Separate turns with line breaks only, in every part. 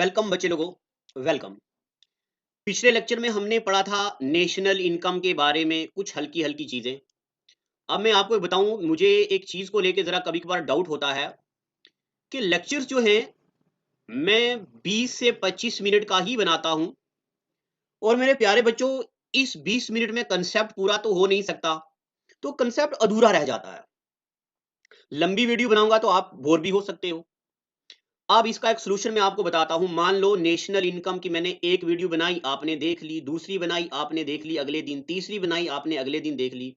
Welcome बच्चे लोगों, welcome. पिछले लेक्चर में हमने पढ़ा था नेशनल इनकम के बारे में कुछ हल्की-हल्की चीज़ें। अब मैं आपको बताऊँ, मुझे एक चीज़ को लेके ज़रा कभी-कभार डाउट होता है कि लेक्चर्स जो हैं, मैं 20 से 25 मिनट का ही बनाता हूँ और मेरे प्यारे बच्चों, इस 20 मिनट में कांसेप्ट पूरा तो हो नहीं सकता, तो कांसेप्ट अधूरा रह जाता है। लंबी वीडियो बनाऊँगा तो आप बोर भी हो सकते हो। अब इसका एक सॉल्यूशन मैं आपको बताता हूँ। मान लो नेशनल इनकम की मैंने एक वीडियो बनाई, आपने देख ली, दूसरी बनाई, आपने देख ली अगले दिन, तीसरी बनाई, आपने अगले दिन देख ली,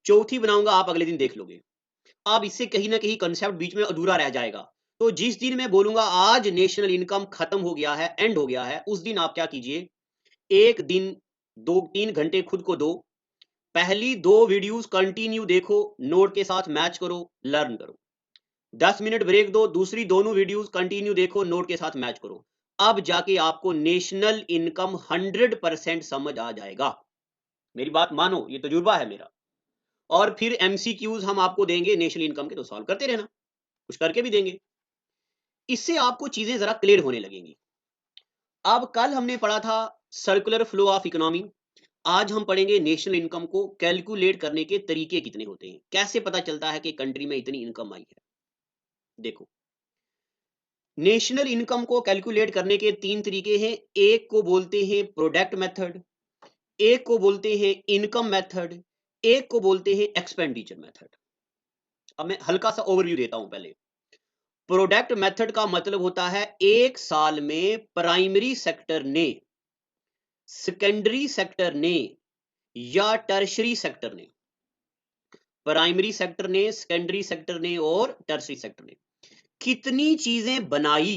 चौथी बनाऊँगा, आप अगले दिन देख लोगे। अब इससे कहीं न कहीं कांसेप्ट बीच में अधूरा रह जाएगा। तो जिस दिन मैं बोलूँगा आज नेशनल इनकम खत्म हो गया है, एंड हो गया है, उस दिन आप क्या कीजिए, 1 दिन 2-3 घंटे खुद को दो। पहली 2 वीडियोज़ कंटिन्यू देखो, नोट के साथ मैच करो, लर्न करो। 10 मिनट ब्रेक दो, दूसरी दोनों वीडियोस कंटिन्यू देखो, नोट के साथ मैच करो। अब जाके आपको नेशनल इनकम 100% समझ आ जाएगा। मेरी बात मानो, ये तजुर्बा है मेरा। और फिर एमसीक्यूज हम आपको देंगे नेशनल इनकम के, तो सॉल्व करते रहना, कुछ करके भी देंगे। इससे आपको चीजें जरा क्लियर होने लगेंगी। अब कल हमने पढ़ा था सर्कुलर फ्लो ऑफ इकोनॉमी। आज हम पढ़ेंगे नेशनल इनकम को कैलकुलेट करने के तरीके कितने होते हैं, कैसे पता चलता है कि कंट्री में इतनी इनकम आई है। देखो, नेशनल इनकम को कैलकुलेट करने के 3 तरीके हैं। एक को बोलते हैं प्रोडक्ट मेथड, एक को बोलते हैं इनकम मेथड, एक को बोलते हैं एक्सपेंडिचर मेथड। अब मैं हल्का सा ओवरव्यू देता हूं पहले। प्रोडक्ट मेथड का मतलब होता है एक साल में प्राइमरी सेक्टर ने, सेकेंडरी सेक्टर ने या टर्शरी सेक्टर ने, प्राइमरी सेक्टर ने, सेकेंडरी सेक्टर ने और टर्शरी सेक्टर ने कितनी चीजें बनाई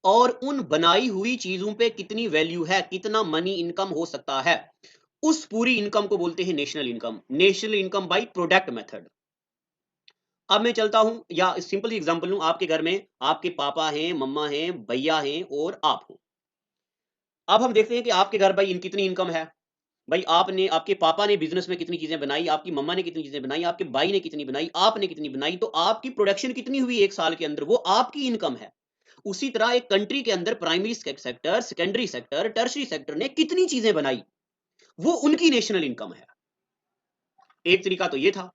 और उन बनाई हुई चीजों पे कितनी वैल्यू है, कितना मनी इनकम हो सकता है, उस पूरी इनकम को बोलते हैं national income. National income by product method. अब मैं चलता हूं, या सिंपल एग्जांपल लूं, आपके घर में आपके पापा हैं, मम्मा हैं, भैया हैं और आप हो। अब हम देखते हैं कि आपके घर भाई कितनी इनकम है। भाई आपने, आपके पापा ने बिजनेस में कितनी चीजें बनाई, आपकी मम्मा ने कितनी चीजें बनाई, आपके भाई ने कितनी बनाई, आपने कितनी बनाई, तो आपकी प्रोडक्शन कितनी हुई एक साल के अंदर, वो आपकी इनकम है। उसी तरह एक कंट्री के अंदर primary sector, secondary sector, tertiary sector ने कितनी चीजें बनाई, वो उनकी नेशनल इनकम है। एक तरीका तो ये था,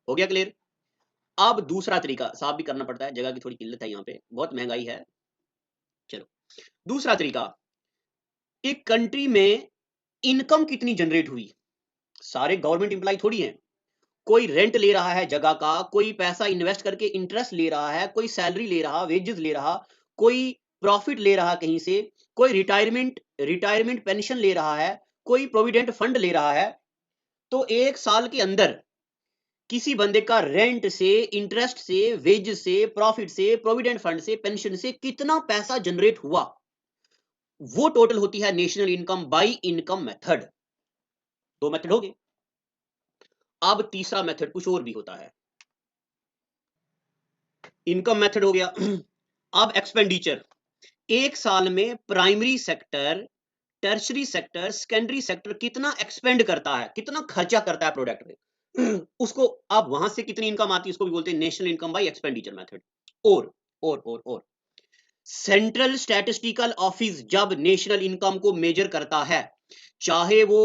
हो गया क्लियर। अब दूसरा तरीका, साफ भी करना पड़ता है, जगह की थोड़ी किल्लत है, यहाँ पे बहुत महंगाई है। चलो, दूसरा तरीका, एक कंट्री में इनकम कितनी जनरेट हुई। सारे गवर्नमेंट इंप्लाई थोड़ी हैं, कोई रेंट ले रहा है जगह का, कोई पैसा इन्वेस्ट करके इंटरेस्ट ले रहा है, कोई सैलरी ले रहा, वेजेस ले रहा, कोई प्रॉफिट ले रहा कहीं से, कोई रिटायरमेंट रिटायरमेंट पेंशन ले रहा है, कोई प्रोविडेंट फंड ले रहा है। तो एक साल के अंदर किसी बंदे का रेंट से, इंटरेस्ट से, वेज से, प्रॉफिट से, प्रोविडेंट फंड से, पेंशन से कितना पैसा जनरेट हुआ, वो टोटल होती है national income by income method. दो मेथड हो गए। अब तीसरा मेथड कुछ और भी होता है। इनकम मेथड हो गया। अब एक्सपेंडिचर, एक साल में primary sector, tertiary sector, secondary sector कितना एक्सपेंड करता है, कितना खर्चा करता है प्रोडक्ट में, उसको अब वहां से कितनी इनकम आती है, उसको भी बोलते हैं national income by expenditure method. और सेंट्रल स्टैटिस्टिकल ऑफिस जब नेशनल इनकम को मेजर करता है, चाहे वो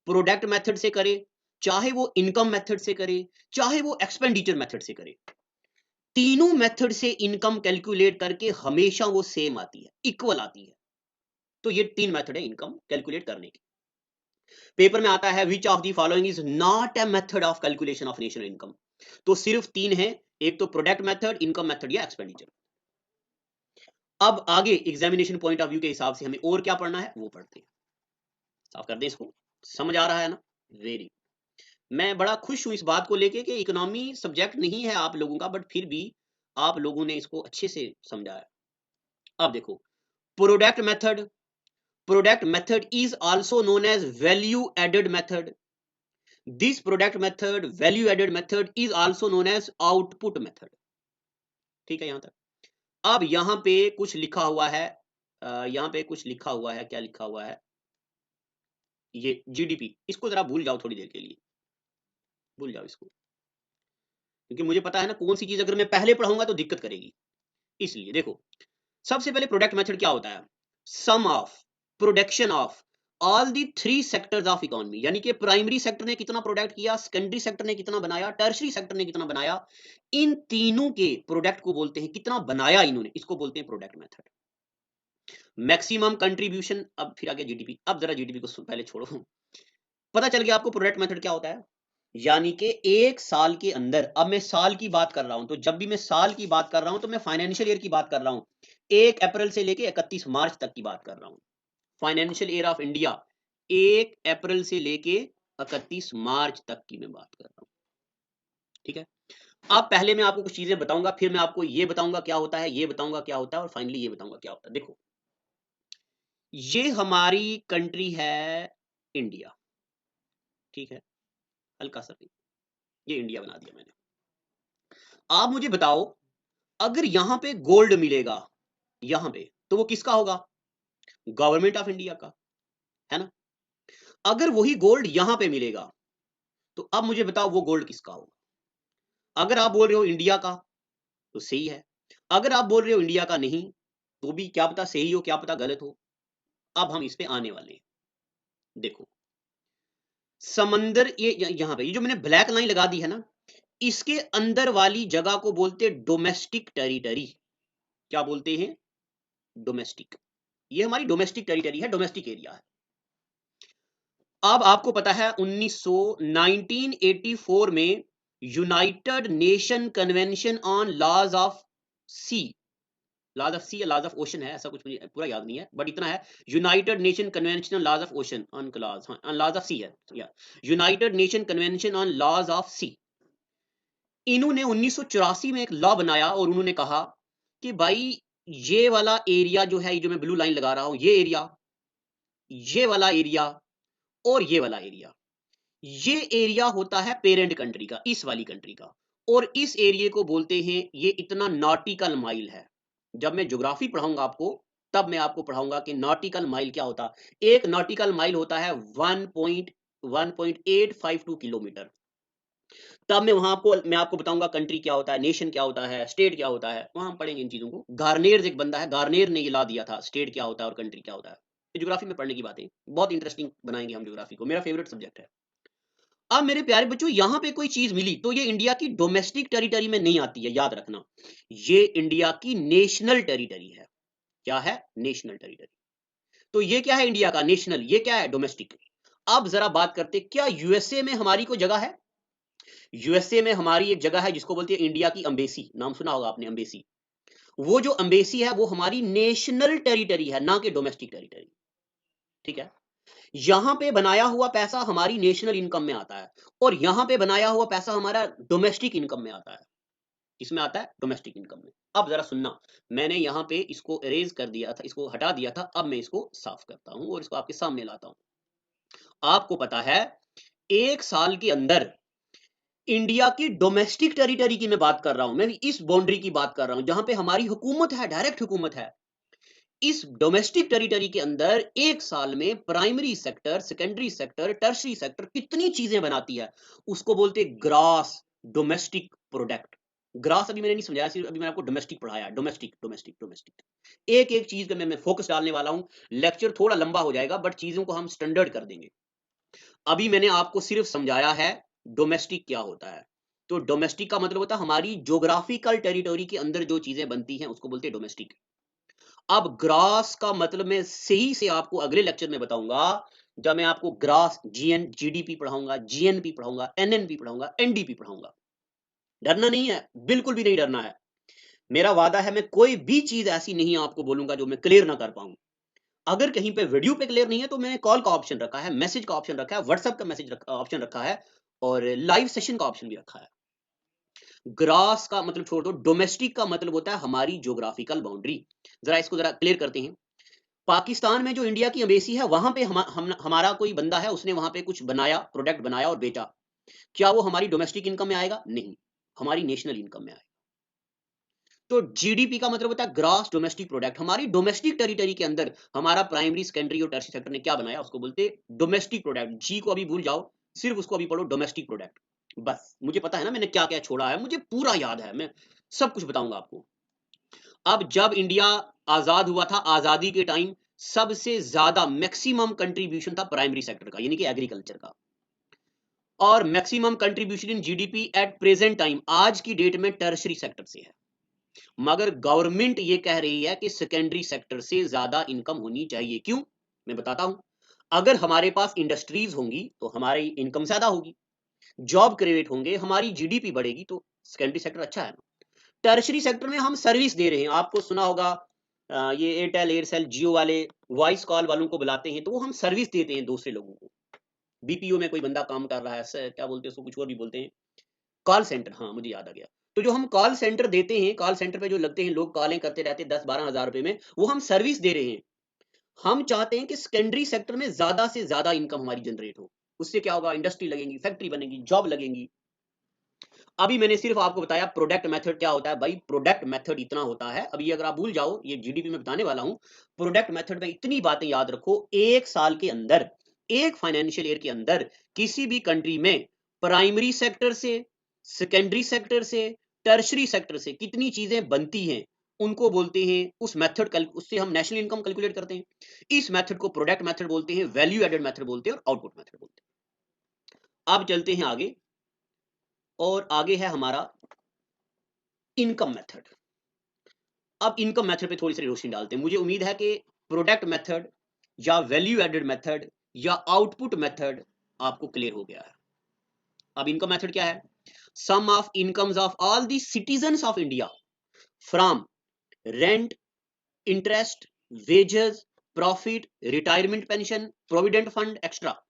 प्रोडक्ट मेथड से करे, चाहे वो इनकम मेथड से करे, चाहे वो एक्सपेंडिचर मेथड से करे, तीनों मेथड से इनकम कैलकुलेट करके हमेशा वो सेम आती है, इक्वल आती है। तो ये 3 मेथड है इनकम कैलकुलेट करने के। पेपर में आता है विच of the following is not a method of calculation of national income, तो सिर्फ 3 है, एक तो प्रोडक्ट मेथड, इनकम मेथड या एक्सपेंडिचर। अब आगे एग्जामिनेशन पॉइंट ऑफ व्यू के हिसाब से हमें और क्या पढ़ना है वो पढ़ते हैं। साफ कर दें इसको, समझ आ रहा है ना? वेरी, मैं बड़ा खुश हूं इस बात को लेके कि इकोनॉमी सब्जेक्ट नहीं है आप लोगों का, बट फिर भी आप लोगों ने इसको अच्छे से समझा है। अब देखो, product method, product method is also known as value added method. This product method, value added method is also known as output method. ठीक है यहां तक। अब यहां पे कुछ लिखा हुआ है, यहां पे कुछ लिखा हुआ है, क्या लिखा हुआ है, ये जीडीपी, इसको जरा भूल जाओ थोड़ी देर के लिए, भूल जाओ इसको, क्योंकि मुझे पता है ना कौन सी चीज अगर मैं पहले पढ़ाऊंगा तो दिक्कत करेगी। इसलिए देखो, सबसे पहले प्रोडक्ट मेथड क्या होता है? Sum of production of all the three sectors of economy, यानी कि प्राइमरी सेक्टर ने कितना प्रोडक्ट किया, सेकेंडरी सेक्टर ने कितना बनाया, टर्शरी सेक्टर ने कितना बनाया, इन तीनों के प्रोडक्ट को बोलते हैं, कितना बनाया इन्होंने, इसको बोलते हैं प्रोडक्ट मेथड। मैक्सिमम कंट्रीब्यूशन, अब फिर आगे जीडीपी। अब जरा जीडीपी को पहले छोड़ो, पता चल गया आपको प्रोडक्ट मेथड क्या होता है। यानी कि एक साल के अंदर, अब मैं साल की बात कर रहा हूं, तो जब भी मैं साल की बात कर रहा हूं तो मैं फाइनेंशियल ईयर की बात कर रहा हूं, 1 अप्रैल से लेके 31 मार्च तक की बात कर रहा हूं। फाइनेंशियल ईयर ऑफ इंडिया 1 अप्रैल से लेके 31 मार्च तक की मैं बात कर रहा हूं। ठीक है, अब पहले मैं आपको कुछ चीजें बताऊंगा, फिर मैं आपको ये बताऊंगा क्या होता है, ये बताऊंगा क्या होता है, और फाइनली ये बताऊंगा क्या होता है। देखो, ये हमारी कंट्री है इंडिया, ठीक है, हल्का सा ये इंडिया बना दिया मैंने। आप मुझे बताओ, अगर यहां पे गोल्ड मिलेगा यहां पे, तो वो किसका होगा? गवर्नमेंट ऑफ इंडिया का, है ना। अगर वही गोल्ड यहां पे मिलेगा, तो अब मुझे बताओ वो गोल्ड किसका होगा? अगर आप बोल रहे हो इंडिया का, तो सही है। अगर आप बोल रहे हो इंडिया का नहीं, तो भी क्या पता सही हो, क्या पता गलत हो। अब हम इस पे आने वाले हैं। देखो, समंदर, ये यहां पे ये जो मैंने ब्लैक लाइन लगा दी है ना, इसके अंदर वाली जगह को बोलते हैं डोमेस्टिक टेरिटरी। क्या बोलते हैं? डोमेस्टिक। ये हमारी डोमेस्टिक टेरिटरी है, डोमेस्टिक एरिया है। अब आपको पता है 1984 में United Nation convention on laws of sea, laws of sea या लॉज ऑफ ओशन है, ऐसा कुछ मुझे पूरा याद नहीं है, बट इतना है, United Nation convention on laws of ocean on laws, on laws of sea है, या United Nation convention on laws of sea. इन्होंने 1984 में एक लॉ बनाया और उन्होंने कहा कि भाई, ये वाला एरिया जो है, ये जो मैं ब्लू लाइन लगा रहा हूं, ये वाला एरिया और ये वाला एरिया, ये एरिया होता है पेरेंट कंट्री का, इस वाली कंट्री का, और इस एरिया को बोलते हैं, ये इतना नॉटिकल माइल है। जब मैं ज्योग्राफी पढ़ाऊंगा आपको, तब मैं आपको पढ़ाऊंगा कि नॉटिकल माइल क्या होता है। एक नॉटिकल माइल होता है 1.852 किलोमीटर। तब मैं आपको बताऊंगा कंट्री क्या होता है, नेशन क्या होता है, स्टेट क्या होता है, वहां हम पढ़ेंगे इन चीजों को। गार्नियर एक बंदा है, गार्नियर ने ये ला दिया था, स्टेट क्या होता है और कंट्री क्या होता है। ज्योग्राफी में पढ़ने की बातें बहुत इंटरेस्टिंग बनाएंगे हम, ज्योग्राफी को मेरा फेवरेट सब्जेक्ट है। अब मेरे प्यारे बच्चों, यहां पे कोई चीज मिली तो ये इंडिया की डोमेस्टिक टेरिटरी में नहीं आती है, याद रखना। ये इंडिया की नेशनल टेरिटरी है। क्या है? National territory. तो ये क्या है? इंडिया का नेशनल। ये क्या है? डोमेस्टिक। अब जरा बात करते, क्या यूएसए में हमारी कोई जगह है? यूएसए में हमारी एक जगह है जिसको बोलते हैं इंडिया की अम्बेसी, नाम सुना होगा आपने, अम्बेसी। वो जो अम्बेसी है वो हमारी नेशनल टेरिटरी है, ना कि डोमेस्टिक टेरिटरी। ठीक है, यहां पे बनाया हुआ पैसा हमारी नेशनल इनकम में आता है, और यहां पे बनाया हुआ पैसा हमारा डोमेस्टिक इनकम में आता है। किसमें आता है? डोमेस्टिक इनकम में। अब जरा सुनना, मैंने यहां पे इसको इरेज कर दिया था, इसको हटा दिया था, अब मैं इसको साफ करता हूं और इसको आपके सामने लाता हूं। आपको पता है, एक साल के अंदर इंडिया की डोमेस्टिक टेरिटरी की मैं बात कर रहा हूं, मैं इस बाउंड्री की बात कर रहा हूं जहां पे हमारी हुकूमत है, डायरेक्ट हुकूमत है। इस डोमेस्टिक टेरिटरी के अंदर एक साल में primary sector, secondary sector, tertiary sector कितनी चीजें बनाती है, उसको बोलते हैं ग्रास डोमेस्टिक प्रोडक्ट। ग्रास अभी मैंने नहीं समझाया, सिर्फ अभी मैंने आपको डोमेस्टिक पढ़ाया। डोमेस्टिक डोमेस्टिक डोमेस्टिक, एक एक चीज पे मैं फोकस डालने वाला हूं। लेक्चर थोड़ा लंबा हो जाएगा, बट चीजों को हम स्टैंडर्ड कर देंगे। अभी मैंने आपको सिर्फ समझाया है डोमेस्टिक क्या होता है। तो डोमेस्टिक का मतलब होता है हमारी ज्योग्राफिकल टेरिटरी के अंदर जो चीजें बनती हैं उसको बोलते हैं डोमेस्टिक। अब ग्रास का मतलब मैं सही से आपको अगले लेक्चर में बताऊंगा, जब मैं आपको ग्रास, जीडीपी पढ़ाऊंगा, जीएनपी पढ़ाऊंगा, एनएनपी पढ़ाऊंगा, एनडीपी पढ़ाऊंगा। डरना नहीं है, बिल्कुल भी नहीं डरना है। मेरा वादा है, मैं कोई भी चीज ऐसी नहीं आपको बोलूंगा जो मैं क्लियर ना कर पाऊं। अगर कहीं पे वीडियो पे क्लियर नहीं है, तो मैंने कॉल का ऑप्शन रखा है, मैसेज का ऑप्शन रखा है, व्हाट्सएप का मैसेज ऑप्शन रखा है, और लाइव सेशन का ऑप्शन भी रखा है। ग्रास का मतलब छोड़ दो, डोमेस्टिक का मतलब होता है हमारी ज्योग्राफिकल बाउंड्री। जरा इसको जरा क्लियर करते हैं। पाकिस्तान में जो इंडिया की एम्बेसी है, वहां पे हमारा कोई बंदा है, उसने वहां पे कुछ बनाया, प्रोडक्ट बनाया और बेचा। क्या वो हमारी डोमेस्टिक इनकम में आएगा? नहीं, हमारी नेशनल इनकम में आएगा। तो जीडीपी का मतलब होता है ग्रॉस डोमेस्टिक प्रोडक्ट। हमारी डोमेस्टिक टेरिटरी के अंदर हमारा प्राइमरी, सेकेंडरी और टर्शियरी सेक्टर ने क्या बनाया, उसको बोलते हैं डोमेस्टिक प्रोडक्ट। जी को अभी भूल जाओ, सिर्फ उसको अभी पढ़ो, डोमेस्टिक प्रोडक्ट। बस मुझे पता है ना मैंने क्या क्या छोड़ा है, मुझे पूरा याद है, मैं सब कुछ बताऊंगा आपको। अब जब इंडिया आजाद हुआ था, आजादी के टाइम सबसे ज्यादा मैक्सिमम कंट्रीब्यूशन था प्राइमरी सेक्टर का, यानी कि एग्रीकल्चर का, और maximum contribution in GDP at present time आज की डेट में टर्शरी सेक्टर से है। मगर गवर्नमेंट ये कह रही है कि सेकेंडरी सेक्टर से ज्यादा इनकम होनी चाहिए। क्यों? मैं बताता हूं। अगर हमारे पास इंडस्ट्रीज होंगी तो हमारी इनकम ज्यादा होगी, जॉब क्रिएट होंगे, हमारी जीडीपी बढ़ेगी, तो सेकेंडरी सेक्टर अच्छा है ना। टर्शरी सेक्टर में हम सर्विस दे रहे हैं, आपको सुना होगा ये एयरटेल एयरसेल जियो वाले वॉइस कॉल वालों को बुलाते हैं, तो वो हम सर्विस देते हैं दूसरे लोगों को। बीपीओ में कोई बंदा काम कर रहा है, क्या बोलते हैं उसको, कुछ और भी बोलते हैं, कॉल सेंटर, हाँ मुझे याद आ गया। तो जो हम कॉल सेंटर देते हैं, कॉल सेंटर पे जो लगते हैं लोग, कॉलें करते रहते हैं 10-12 हजार रुपए में, वो हम सर्विस दे रहे हैं। हम चाहते हैं कि सेकेंडरी सेक्टर में ज्यादा से ज्यादा इनकम हमारी जनरेट हो। उससे क्या होगा, इंडस्ट्री लगेंगी, फैक्ट्री बनेगी, जॉब लगेंगी। अभी मैंने सिर्फ आपको बताया प्रोडक्ट मेथड क्या होता है। भाई प्रोडक्ट मेथड इतना होता है, अभी अगर आप भूल जाओ, ये जीडीपी में बताने वाला हूं। प्रोडक्ट मेथड में इतनी बातें याद रखो, एक साल के अंदर, एक फाइनेंशियल ईयर के अंदर किसी भी कंट्री में प्राइमरी सेक्टर से, सेकेंडरी सेक्टर से, टर्शरी सेक्टर से कितनी चीजें बनती हैं, उनको बोलते हैं, उस मेथड, उससे हम नेशनल इनकम कैलकुलेट करते हैं। इस मेथड को प्रोडक्ट मेथड बोलते हैं, वैल्यू एडेड मेथड बोलते हैं, और आउटपुट मेथड बोलते हैं। अब चलते हैं आगे, और आगे है हमारा इनकम मेथड। अब इनकम मेथड पे थोड़ी सी रोशनी डालते हैं। मुझे उम्मीद है कि प्रोडक्ट मेथड या वैल्यू एडेड मेथड या आउटपुट मेथड आपको क्लियर हो गया है। अब इनकम मेथड क्या है? Sum of incomes of all the citizens of India from rent, interest, wages, profit, retirement pension, provident fund, extra,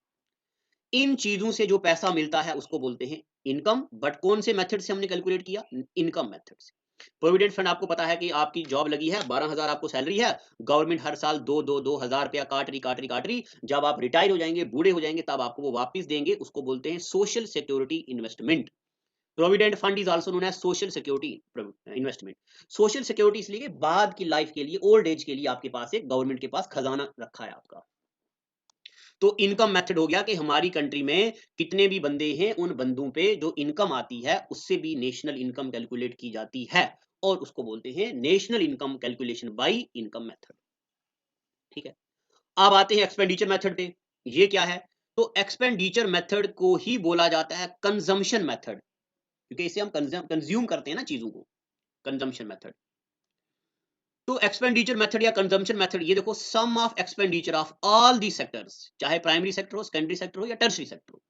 इन चीजों से जो पैसा मिलता है उसको बोलते हैं इनकम। बट कौन से मेथड से हमने कैलकुलेट किया? इनकम मेथड से। प्रोविडेंट फंड, आपको पता है कि आपकी जॉब लगी है, 12,000 आपको सैलरी है, गवर्नमेंट हर साल 2,000 रुपया काट रही। जब आप रिटायर हो जाएंगे, बूढ़े हो जाएंगे, तब आपको वो वापस देंगे, उसको बोलते हैं social security investment. Provident fund is also known as social security investment. Social security इसलिए कि बाद की लाइफ के लिए, ओल्ड एज के लिए आपके पास एक गवर्नमेंट के पास खजाना रखा है आपका। तो इनकम मेथड हो गया कि हमारी कंट्री में कितने भी बंदे हैं, उन बंदों पे जो इनकम आती है उससे भी नेशनल इनकम कैलकुलेट की जाती है, और उसको बोलते हैं national income calculation bye income method. ठीक है। अब आते हैं एक्सपेंडिचर मेथड पे। ये क्या है? तो एक्सपेंडिचर मेथड को ही बोला जाता है कंजम्पशन मेथड, क्योंकि इसे हम कंज्यूम करते हैं ना चीजों को, कंजम्पशन मेथड। तो एक्सपेंडिचर मेथड या कंजम्पशन मेथड, ये देखो, sum of expenditure of all the sectors, चाहे प्राइमरी सेक्टर हो, सेकेंडरी सेक्टर हो, या टर्शरी सेक्टर हो,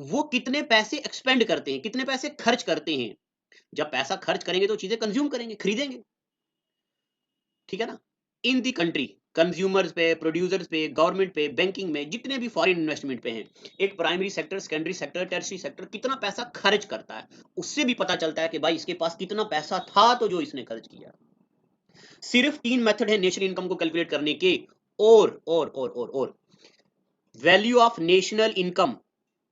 वो कितने पैसे एक्सपेंड करते हैं, कितने पैसे खर्च करते हैं। जब पैसा खर्च करेंगे तो चीजें कंज्यूम करेंगे, खरीदेंगे, ठीक है ना। इन दी कंट्री, कंज्यूमर्स पे, प्रोड्यूसर्स पे, गवर्नमेंट पे, बैंकिंग में, जितने भी फॉरेन इन्वेस्टमेंट पे हैं, एक primary sector, secondary sector, tertiary sector कितना पैसा खर्च करता है, उससे भी पता चलता है कि भाई इसके पास कितना पैसा था तो जो इसने खर्च किया। सिर्फ 3 मेथड है नेशनल इनकम को कैलकुलेट करने के, और value of national income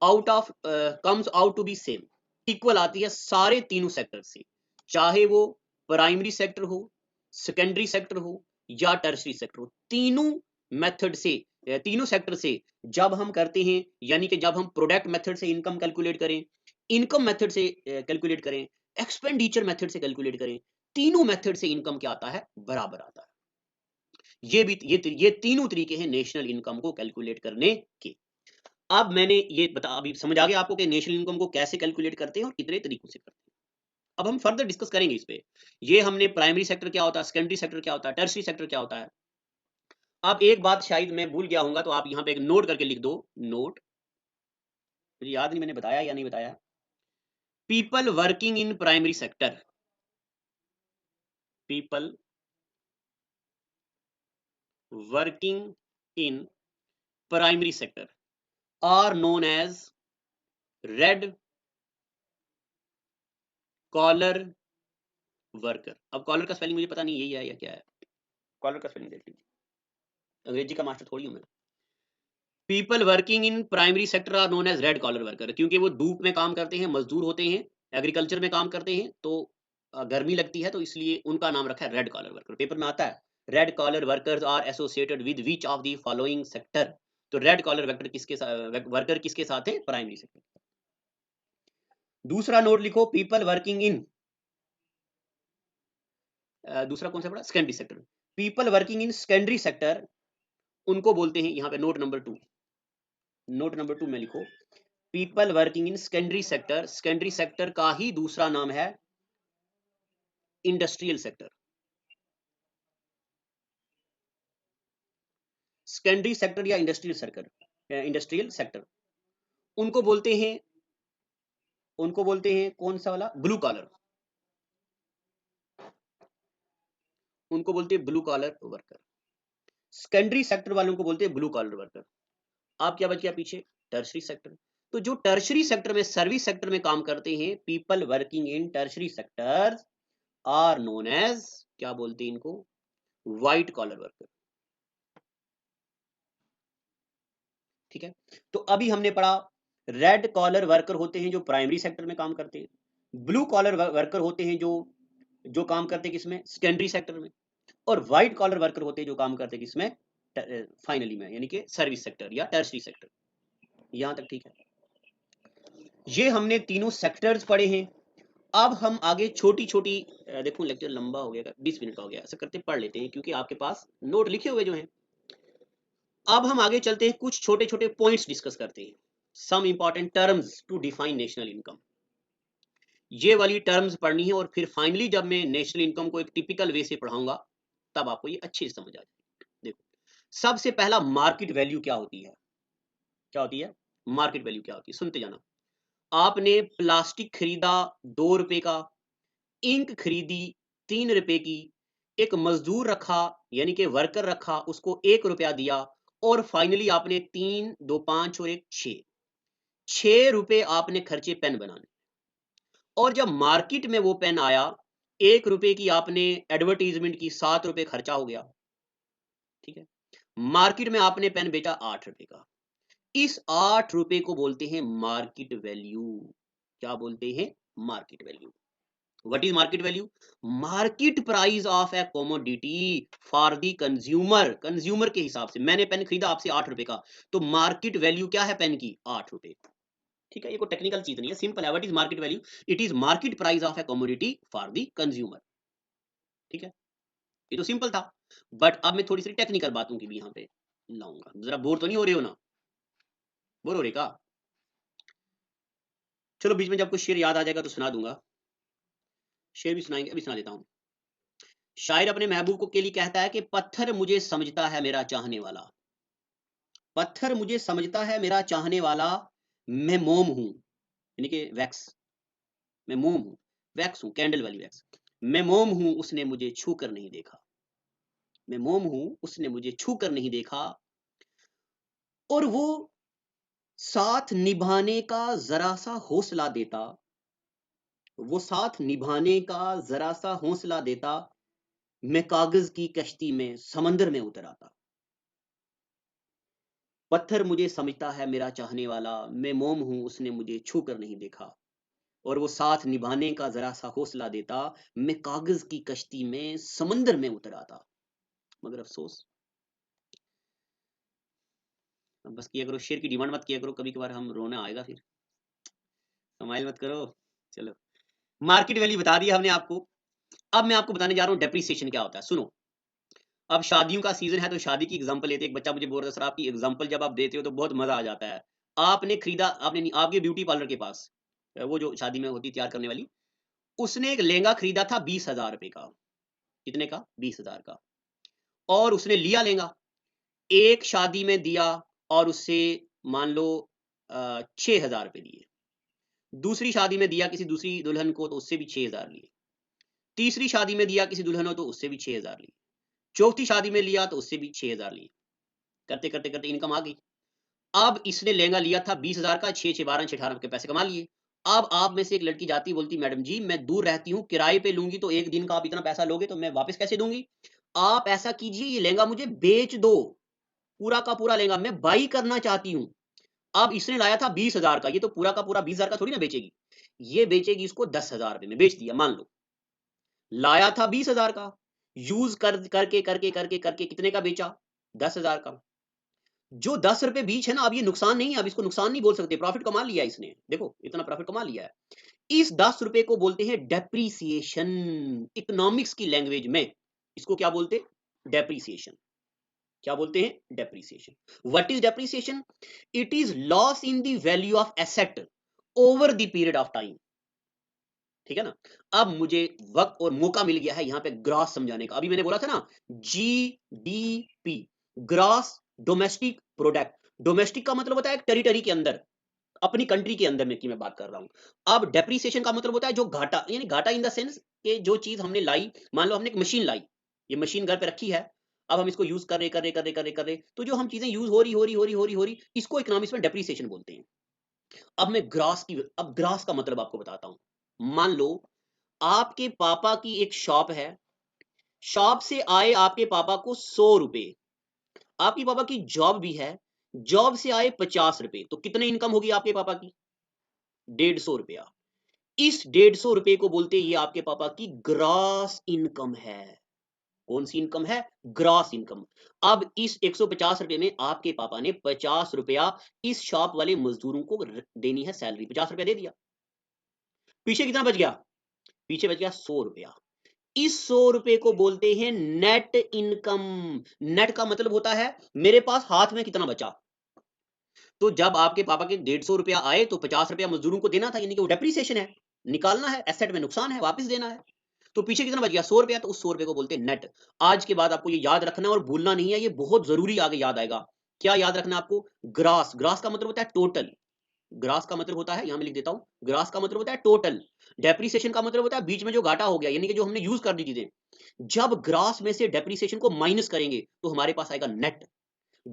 out of comes out to be same, equal आती है सारे तीनों सेक्टर से, चाहे वो प्राइमरी सेक्टर हो, सेकेंडरी सेक्टर हो, या टर्शरी सेक्टर हो। तीनों मेथड से, तीनों सेक्टर से जब हम करते हैं, यानी कि जब हम प्रोडक्ट मेथड से इनकम कैलकुलेट करें, इनकम मेथड से कैलकुलेट करें, एक्सपेंडिचर मेथड से कैलकुलेट करें, तीनों मेथड से इनकम क्या आता है? बराबर आता है। ये तीनों तरीके हैं नेशनल इनकम को कैलकुलेट करने के। अब मैंने ये अभी समझ आ गया आपको कि नेशनल इनकम को कैसे कैलकुलेट करते हैं और कितने तरीकों से करते हैं। अब हम फर्दर डिस्कस करेंगे इस पे। ये हमने प्राइमरी सेक्टर क्या होता है, सेकेंडरी सेक्टर क्या होता है, टर्शरी सेक्टर क्या होता है। अब एक बात शायद मैं भूल गया हूंगा, तो आप यहाँ पे एक नोट करके लिख दो, नोट। मुझे याद नहीं मैंने बताया या नहीं बताया। People working in primary sector, people working in primary sector are known as red collar worker. अब कॉलर का स्पेलिंग मुझे पता नहीं यही है या क्या है, कॉलर का स्पेलिंग देख लीजिए, अंग्रेजी का मास्टर थोड़ी हूं मैं। People working in primary sector are known as red collar worker, क्योंकि वो धूप में काम करते हैं, मजदूर होते हैं, एग्रीकल्चर में काम करते हैं, तो गर्मी लगती है, तो इसलिए उनका नाम रखा है रेड कॉलर वर्कर। पेपर में आता है red collar workers are associated with which of the following sector. तो रेड कॉलर वर्कर किसके साथ, वर्कर किसके साथ है? Primary sector. दूसरा नोट लिखो, पीपल वर्किंग इन, दूसरा कौन सा पड़ा? Secondary sector. People working in secondary sector, उनको बोलते हैं, यहां पे नोट नंबर 2 में लिखो, people working in secondary sector, secondary sector का ही दूसरा नाम है इंडस्ट्रियल सेक्टर। सेकेंडरी सेक्टर या इंडस्ट्रियल सेक्टर, उनको बोलते हैं कौन सा वाला, ब्लू कॉलर, उनको बोलते हैं blue collar worker. Secondary sector वालों को बोलते हैं ब्लू कॉलर वर्कर। आप क्या बच गया पीछे, टर्शरी सेक्टर। तो जो टर्शरी सेक्टर में, सर्विस सेक्टर में काम करते हैं, people working in tertiary sectors are known as, क्या बोलते हैं इनको, व्हाइट कॉलर वर्कर। ठीक है, तो अभी हमने पढ़ा रेड कॉलर वर्कर होते हैं जो प्राइमरी सेक्टर में काम करते हैं, ब्लू कॉलर वर्कर होते हैं जो काम करते हैं किसमें, सेकेंडरी सेक्टर में, और व्हाइट कॉलर वर्कर होते हैं जो काम करते हैं किसमें, फाइनली में, यानी कि सर्विस सेक्टर या टर्शरी सेक्टर। यहां तक ठीक है, ये हमने तीनों सेक्टर्स पढ़े हैं। अब हम आगे छोटी छोटी, देखो लेक्चर लंबा हो गया, 20 मिनट का हो गया, ऐसा करते पढ़ लेते हैं क्योंकि आपके पास नोट लिखे हुए जो हैं। अब हम आगे चलते हैं, कुछ छोटे छोटे पॉइंट्स डिस्कस करते हैं, some important terms to define national income. ये वाली टर्म्स पढ़नी है, और फिर फाइनली जब मैं नेशनल इनकम को एक टिपिकल वे से पढ़ाऊंगा तब आपको ये अच्छे से समझ आ जाएगी। देखो, सबसे पहला मार्केट वैल्यू क्या होती है, मार्केट वैल्यू क्या होती है, सुनते जाना। आपने प्लास्टिक खरीदा 2 रुपए का, इंक खरीदी 3 रुपए की, एक मजदूर रखा यानी कि वर्कर रखा, उसको 1 रुपया दिया, और फाइनली आपने 3, 2, 5 और 1 6 रुपए आपने खर्चे पेन बनाने। और जब मार्केट में वो पेन आया, 1 रुपए की आपने एडवर्टीजमेंट की, 7 रुपए खर्चा हो गया। ठीक है, मार्केट में आपने पेन बेचा 8 रुपए का, इस 8 रुपए को बोलते हैं मार्केट वैल्यू। क्या बोलते हैं, market value. What is market value, market price of A commodity for the consumer, consumer के हिसाब से। मैंने पेन खरीदा आपसे 8 रुपए का, तो मार्केट वैल्यू क्या है पेन की, 8 रुपए। ठीक है, ये कोई टेक्निकल चीज नहीं है, सिंपल है। What is market value, it is market price of A commodity for the consumer. ठीक है, ये तो सिंपल था, बट अब मैं थोड़ी सी टेक्निकल बातों की भी यहाँ पे लाऊंगा। जरा बोर तो नहीं हो रहे हो ना, बोर हो रहे का, चलो बीच में जब कुछ शेर याद आ जाएगा तो सुना दूंगा, शेर भी सुनाएंगे, अभी सुना देता हूँ। शायर अपने महबूब को के लिए कहता है कि पत्थर मुझे समझता है मेरा चाहने वाला, पत्थर मुझे समझता है मेरा चाहने वाला, मैं मोम हूं, यानी कि वैक्स, मैं मोम हूं, वैक्स हूं, कैंडल वाली वैक्स। मैं मोम हूं उसने मुझे छू कर नहीं देखा, मैं मोम हूं उसने मुझे छू कर नहीं देखा, और वो साथ निभाने का जरा सा हौसला देता, वो साथ निभाने का जरा सा हौसला देता, मैं कागज की कश्ती में समंदर में उतर आता। पत्थर मुझे समझता है मेरा चाहने वाला, मैं मोम हूं उसने मुझे छू कर नहीं देखा, और वो साथ निभाने का जरा सा हौसला देता, मैं कागज की कश्ती में समंदर में उतर आता। मगर अफसोस, अब बस किया करो, शेर की डिमांड मत किया करो, कभी कभार हम रोना आएगा फिर, स्माइल मत करो। चलो, मार्केट वैल्यू बता दिया हमने आपको। अब मैं आपको बताने जा रहा हूँ डेप्रिसिएशन क्या होता है, सुनो। अब शादियों का सीजन है तो शादी की एग्जांपल लेते हैं। एक बच्चा मुझे बोल रहा है सर आपकी एग्जांपल जब आप देते हो तो बहुत मजा आ जाता है। आपने खरीदा, आपने नहीं, आपके ब्यूटी पार्लर के पास, वो जो शादी में होती तैयार करने वाली, उसने एक लहंगा खरीदा था 20,000 रुपए का। कितने का, 20,000 का। और उसने लिया लहंगा, एक शादी में दिया और उससे मान लो 6,000 रुपए दिए, दूसरी शादी में दिया किसी दूसरी दुल्हन को तो उससे भी 6,000 लिए, तीसरी शादी में दिया किसी दुल्हन को तो उससे भी 6,000 लिए, चौथी शादी में लिया तो उससे भी 6,000 लिए। करते करते करते इनकम आ गई। अब इसने लहंगा लिया था 20,000 का, 6 6 12 6 18 के पैसे कमा लिए। अब आप में से एक लड़की जाती बोलती मैडम जी मैं दूर रहती हूँ, किराए पे लूंगी तो एक दिन का आप इतना पैसा लोगे तो मैं वापस कैसे दूंगी, आप ऐसा कीजिए ये लहंगा मुझे बेच दो, पूरा का पूरा लहंगा मैं बाई करना चाहती हूँ। अब इसने लाया था 20,000 का, ये तो पूरा का पूरा 20,000 का थोड़ी ना बेचेगी, ये बेचेगी इसको 10,000 रुपए में, बेच दिया मान लो। लाया था 20,000 का, यूज करके करके करके करके कितने का बेचा, 10,000 का। जो 10 रुपए बीच है ना, अब ये नुकसान नहीं है, अब इसको नुकसान नहीं बोल सकते, प्रॉफिट कमा लिया इसने, देखो इतना प्रॉफिट कमा लिया है। इस 10 रुपए को बोलते हैं डेप्रीसिएशन, इकोनॉमिक्स की लैंग्वेज में इसको क्या बोलते, डेप्रीसिएशन। क्या बोलते हैं? Depreciation. What is depreciation? It is loss in the value of asset over the period of time. ठीक है ना? अब मुझे वक्त और मौका मिल गया है यहां पे ग्रॉस समझाने का। अभी मैंने बोला था ना, GDP, gross domestic product. Domestic का मतलब होता है टेरिटरी के अंदर, अपनी कंट्री के अंदर में की मैं बात कर रहा हूं। अब डेप्रीसिएशन का मतलब होता है जो घाटा, यानी घाटा इन द सेंस कि जो चीज हमने लाई, मान लो हमने एक मशीन लाई, ये मशीन घर पे रखी है, अब हम इसको यूज कर रहे, तो जो हम चीजें यूज हो रही, इसको इकोनॉमिक्स में डेप्रीसिएशन बोलते हैं। अब ग्रास का मतलब आपको बताता हूं। मान लो आपके पापा की एक शॉप है, शॉप से आए आपके पापा को 100 रुपए, आपके पापा की जॉब भी है, जॉब से आए 50 रुपए, तो कितने इनकम होगी आपके पापा की? 150 रुपया। इस 150 रुपए को बोलते हैं ये आपके पापा की ग्रॉस इनकम है। कौन सी इनकम है? Gross income. अब इस 150 रुपए में आपके पापा ने 50 रुपया इस शॉप वाले मजदूरों को देनी है सैलरी, 50 रुपया दे दिया। पीछे कितना बच गया? पीछे बच गया 100 रुपया। इस 100 रुपए को बोलते हैं नेट इनकम। नेट का मतलब होता है मेरे पास हाथ में कितना बचा। तो जब आपके पापा के 150 रुपया आए तो 50 रुपया मजदूरों को देना था, यानी कि वो डेप्रीसिएशन है, निकालना है, एसेट में नुकसान है, वापस देना है। तो पीछे कितना बच गया? 100 रुपया। तो उस 100 रुपए को बोलते हैं नेट। आज के बाद आपको ये याद रखना है और भूलना नहीं है, ये बहुत जरूरी आगे याद आएगा। क्या याद रखना है आपको? ग्रास। ग्रास का मतलब होता है टोटल। ग्रास का मतलब होता है, यहां मैं लिख देता हूं, ग्रास का मतलब होता है टोटल। डेप्रीसिएशन का मतलब होता है बीच में जो घाटा हो गया, यानी कि जो हमने यूज कर दी चीजें। जब ग्रास में से डेप्रीसिएशन को माइनस करेंगे तो हमारे पास आएगा net.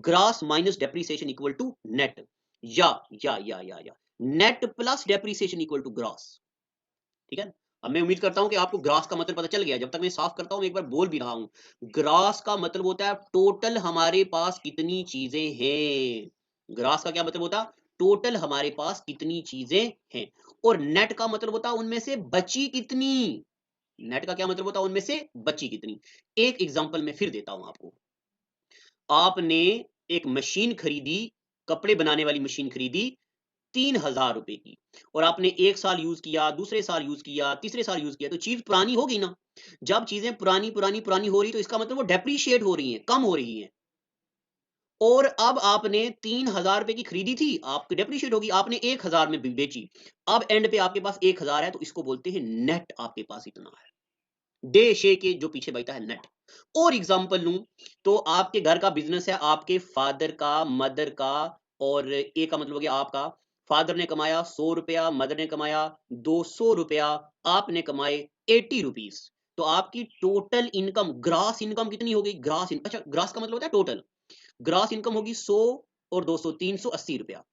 Gross minus depreciation equal to net. या net plus depreciation equal to gross. ठीक है। अब मैं उम्मीद करता हूं कि आपको ग्रास का मतलब पता चल गया। जब तक मैं साफ करता हूं, एक बार बोल भी रहा हूं, ग्रास का मतलब होता है टोटल हमारे पास कितनी चीजें हैं। ग्रास का क्या मतलब होता है? टोटल हमारे पास कितनी चीजें हैं। और नेट का मतलब होता है उनमें से बची कितनी। नेट का क्या मतलब होता है? उनमें से बची कितनी। एक एग्जांपल मैं फिर देता हूं आपको। आपने एक मशीन खरीदी, कपड़े बनाने वाली मशीन खरीदी 3,000 रुपए की, और आपने एक साल यूज किया, दूसरे साल यूज किया, तीसरे साल यूज किया, तो चीज पुरानी होगी ना। जब चीजें पुरानी पुरानी पुरानी हो रही, तो इसका मतलब वो डेप्रीशिएट हो रही हैं, कम हो रही हैं। और अब आपने 3,000 रुपए की खरीदी थी, आपकी डेप्रीशिएट होगी, आपने 1,000 में बेची। अब एंड पे आपके पास 1,000 है, तो इसको बोलते हैं नेट। आपके पास इतना है, डे शे के जो पीछे बचता है, नेट। और एग्जांपल लूं तो आपके घर का बिजनेस है, आपके फादर का, मदर का, और ए का मतलब हो गया आपका। फादर ने कमाया 100 रुपया, मदर ने कमाया 200 रुपया, आपने कमाए 80 रुपीज। तो आपकी टोटल इनकम, ग्रास इनकम कितनी हो गई? अच्छा, ग्रास का मतलब होता है टोटल। ग्रास इनकम होगी 100 और 200, 380 रुपया।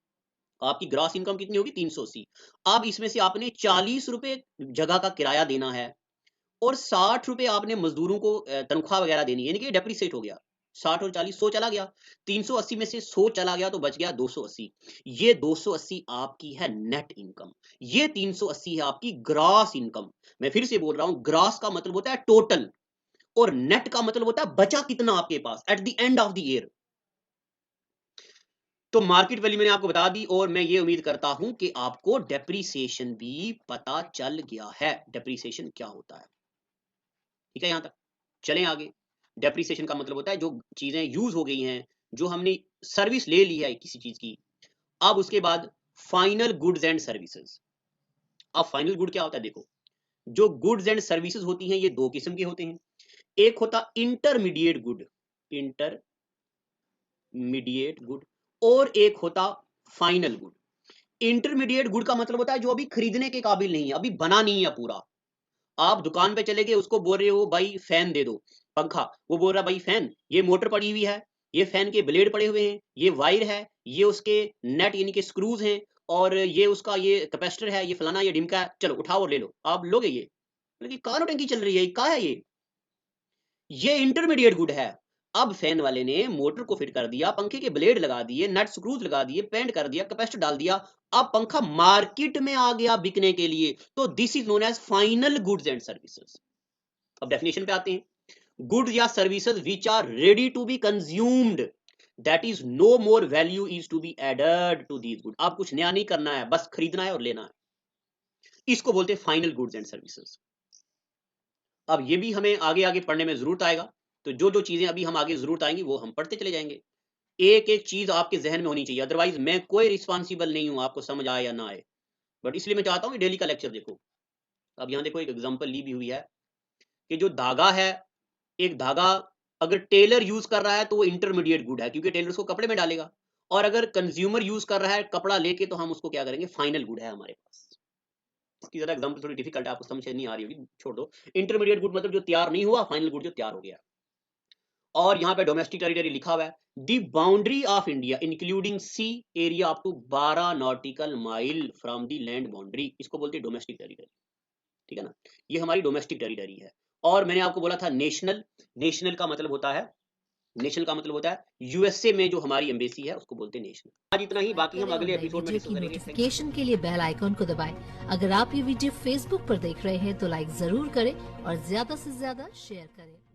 आपकी ग्रास इनकम कितनी होगी? 380। अब इसमें से आपने 40 रुपए जगह का किराया देना है, और 60 रुपए आपने मजदूरों को तनख्वाह वगैरह देनी है, यानी कि डेप्रीसिएट हो गया। 60 और 40, 100 चला गया। 380 में से 100 चला गया तो बच गया 280। ये 280 आपकी है नेट इनकम। ये 380 है आपकी ग्रॉस इनकम। मैं फिर से बोल रहा हूं, ग्रॉस का मतलब होता है टोटल, और नेट का मतलब होता है बचा कितना आपके पास at the end of the year. तो मार्केट वैल्यू मैंने आपको बता दी, और मैं ये उम्मीद करता हूं कि आपको डेप्रीसिएशन भी पता चल गया है, डेप्रीसिएशन क्या होता है। ठीक है, यहां तक चलें आगे। डेप्रिसिएशन का मतलब होता है जो चीजें यूज हो गई हैं, जो हमने सर्विस ले ली है किसी चीज की। अब उसके बाद फाइनल गुड्स एंड सर्विसेज। अब फाइनल गुड क्या होता है? देखो, जो गुड्स एंड सर्विसेज होती हैं ये दो किस्म के होते हैं। एक होता इंटरमीडिएट गुड, इंटरमीडिएट गुड, और एक होता फाइनल गुड। इंटरमीडिएट गुड का मतलब होता है जो अभी खरीदने के काबिल नहीं है, अभी बना नहीं है पूरा। आप दुकान पे चले गए, उसको बोल रहे हो भाई फैन दे दो, पंखा, वो बोल रहा भाई फैन, ये मोटर पड़ी हुई है, ये फैन के ब्लेड पड़े हुए हैं, ये वायर है, ये उसके नेट यानी कि स्क्रूज हैं, और ये उसका ये कैपेसिटर है, ये फलाना, ये ढिमका है, चलो उठाओ और ले लो। आप लोगे ये? लेकिन कार टंकी चल रही है, क्या है ये इंटरमीडिएट गुड है। अब फैन वाले ने मोटर को फिट कर दिया, पंखे के ब्लेड लगा दिए, नट स्क्रूज लगा दिए, पेंट कर दिया, कैपेसिटर डाल दिया, अब पंखा मार्केट में आ गया बिकने के लिए। तो this is known as final goods and services. अब डेफिनेशन पे आते हैं। गुड्स या services which are ready to be consumed, that is no more value is to be added to these good. आप कुछ नया नहीं करना है, बस खरीदना है और लेना है। इसको बोलते हैं फाइनल गुड्स एंड सर्विसेज। अब ये भी हमें आगे आगे पढ़ने में जरूरत आएगा। तो जो-जो चीज़ें अभी हम आगे ज़रूरत आएँगी वो हम पढ़ते चले जाएँगे। एक-एक चीज़ आपके ज़हन में होनी चाहिए, अदरवाइज़ मैं कोई रिस्पॉन्सिबल नहीं हूँ, आपको समझ आए या ना आए। बट इसलिए मैं चाहता हूँ कि डेली का लेक्चर देखो। अब यहाँ देखो एक एग्ज़ाम्पल ली भी हुई है कि जो धागा है, एक धागा अगर टेलर यूज़ कर रहा है तो वो इंटरमीडिएट गुड है क्योंकि टेलर उसको कपड़े में डालेगा और अगर कंज्यूमर यूज़ कर रहा है कपड़ा लेके तो हम उसको क्या करेंगे फाइनल गुड है हमारे पास। इसकी ज़रा एग्ज़ाम्पल थोड़ी डिफिकल्ट है, आपको समझ नहीं आ रही होगी, छोड़ दो। इंटरमीडिएट गुड मतलब जो तैयार नहीं हुआ, फाइनल गुड जो तैयार हो गया। और यहाँ पे डोमेस्टिक टेरिटरी लिखा हुआ है, the boundary of India including sea area up to 12 nautical mile from the land boundary, इसको बोलते हैं डोमेस्टिक टेरिटरी। ठीक है ना? ये हमारी डोमेस्टिक टेरिटरी है। और मैंने आपको बोला था नेशनल, नेशनल का मतलब होता है, नेशनल का मतलब होता है यूएसए में जो हमारी एम्बेसी है उसको बोलते हैं नेशनल। आज इतना ही, बाकी हम
करें और
अगले
नई
एपिसोड में
वीडियो
डिस्कस
की
करेंगे।
नोटिफिकेशन के लिए बेल आइकॉन को दबाएं। अगर आप ये वीडियो फेसबुक पर देख रहे हैं तो लाइक जरूर करें और ज्यादा से ज्यादा शेयर करें।